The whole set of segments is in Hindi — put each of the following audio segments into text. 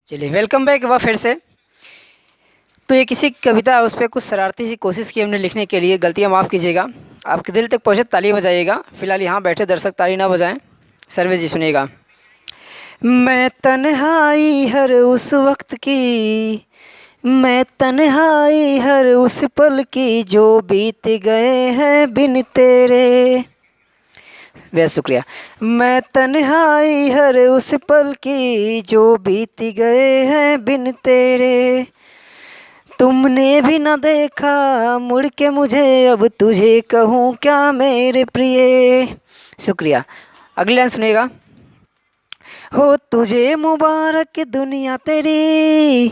चलिए वेलकम बैक एक बार फिर से। तो ये किसी कविता है, उस पर कुछ शरारती सी कोशिश की हमने लिखने के लिए। गलतियाँ माफ़ कीजिएगा। आपके दिल तक पहुँचे ताली बजाइएगा। फिलहाल यहाँ बैठे दर्शक ताली ना बजाएं। सर्विस जी सुनिएगा। मैं तन्हाई हर उस वक्त की, मैं तन्हाई हर उस पल की जो बीत गए हैं बिन तेरे। बेहद शुक्रिया। मैं तन्हाई हर उस पल की जो बीत गए हैं बिन तेरे। तुमने भी न देखा मुड़ के मुझे, अब तुझे कहूँ क्या मेरे प्रिय। शुक्रिया। अगली लाइन सुनिएगा। हो तुझे मुबारक दुनिया तेरी,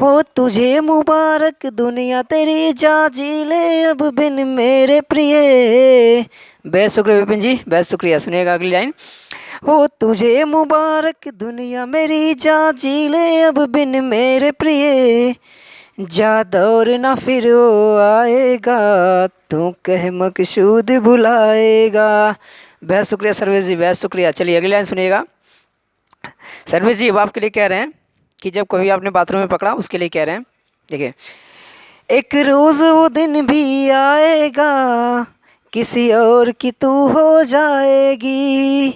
हो तुझे मुबारक दुनिया तेरी, जा जी ले अब बिन मेरे प्रिय। बेहद शुक्रिया विपिन जी, बेहद शुक्रिया। सुनिएगा अगली लाइन। हो तुझे मुबारक दुनिया मेरी, जा जी ले अब बिन मेरे प्रिय। जा दौर ना फिर वो आएगा, तू कह मकसूद भुलाएगा। बेहद शुक्रिया सर्वेश जी, बेहद शुक्रिया। चलिए अगली लाइन सुनिएगा। सर्वेश जी अब आपके लिए कह रहे हैं कि जब कभी आपने बाथरूम में पकड़ा, उसके लिए कह रहे हैं। देखिए, एक रोज़ वो दिन भी आएगा, किसी और की तू हो जाएगी।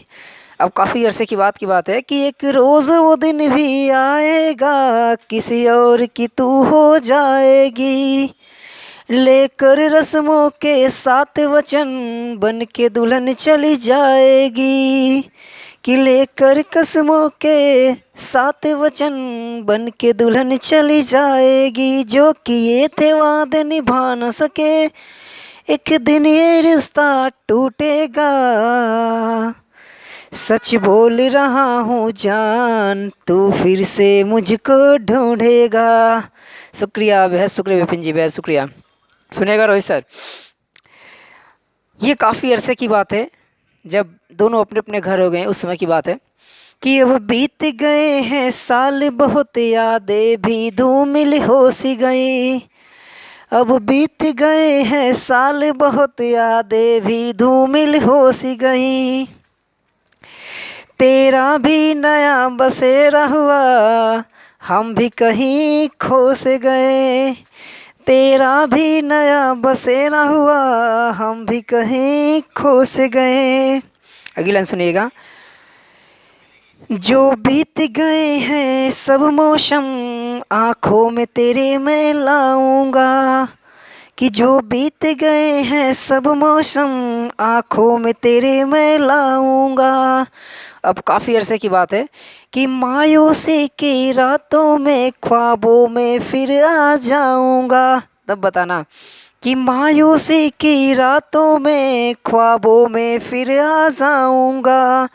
अब काफ़ी अरसे की बात है कि एक रोज़ वो दिन भी आएगा, किसी और की तू हो जाएगी। लेकर रस्मों के साथ वचन, बन के दुल्हन चली जाएगी। कि लेकर कसमों के साथ वचन, बन के दुल्हन चली जाएगी। जो किए थे वादे निभा न सके, एक दिन ये रिश्ता टूटेगा। सच बोल रहा हूँ जान, तू फिर से मुझको ढूंढेगा। शुक्रिया, बेहद शुक्रिया विपिन जी, बेहद शुक्रिया। सुनेगा रोहित सर। ये काफ़ी अरसे की बात है, जब दोनों अपने अपने घर हो गए, उस समय की बात है कि अब बीत गए हैं साल, बहुत यादें भी धूमिल हो सी गई। अब बीत गए हैं साल, बहुत यादें भी धूमिल हो सी गई। तेरा भी नया बसेरा हुआ, हम भी कहीं खो से गए। तेरा भी नया बसेरा हुआ, हम भी कहीं खो से गए। अगली लाइन सुनिएगा। जो बीत गए हैं सब मौसम, आँखों में तेरे मैं लाऊंगा। कि जो बीत गए हैं सब मौसम, आँखों में तेरे मैं लाऊंगा। अब काफ़ी अरसे की बात है कि मायूसी की रातों में, ख्वाबों में फिर आ जाऊंगा। तब बताना कि मायूसी की रातों में, ख्वाबों में फिर आ जाऊंगा।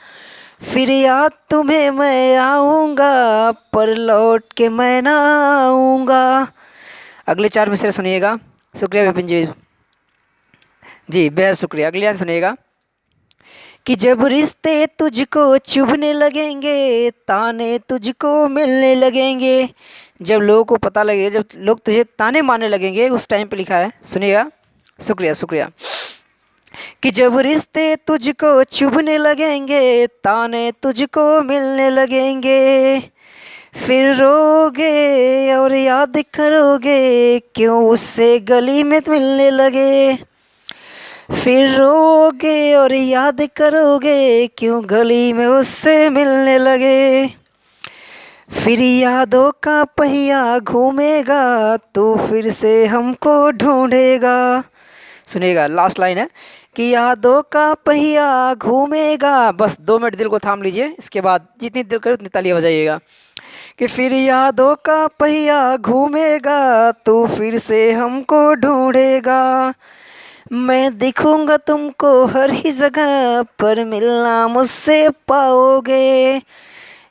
फिर याद तुम्हें मैं आऊँगा, पर लौट के मैं ना आऊँगा। अगले 4 मिसरे सुनिएगा। शुक्रिया विपिन जी, बेहद शुक्रिया। अगली लाइन सुनिएगा कि जब रिश्ते तुझको चुभने लगेंगे, ताने तुझको मिलने लगेंगे। जब लोगों को पता लगे, जब लोग तुझे ताने मारने लगेंगे, उस टाइम पे लिखा है। सुनिएगा। शुक्रिया शुक्रिया। कि जब रिश्ते तुझको चुभने लगेंगे, ताने तुझको मिलने लगेंगे। फिर रोगे और याद करोगे, क्यों उससे गली में मिलने लगे। फिर रोगे और याद करोगे, क्यों गली में उससे मिलने लगे। फिर यादों का पहिया घूमेगा, तू फिर से हमको ढूंढेगा। सुनिएगा, लास्ट लाइन है कि यादों का पहिया घूमेगा। बस 2 मिनट दिल को थाम लीजिए, इसके बाद जितनी दिल करे उतनी तालियां बजाइएगा। कि फिर यादों का पहिया घूमेगा, तू फिर से हमको ढूंढेगा। मैं दिखूंगा तुमको हर ही जगह, पर मिलना मुझसे पाओगे।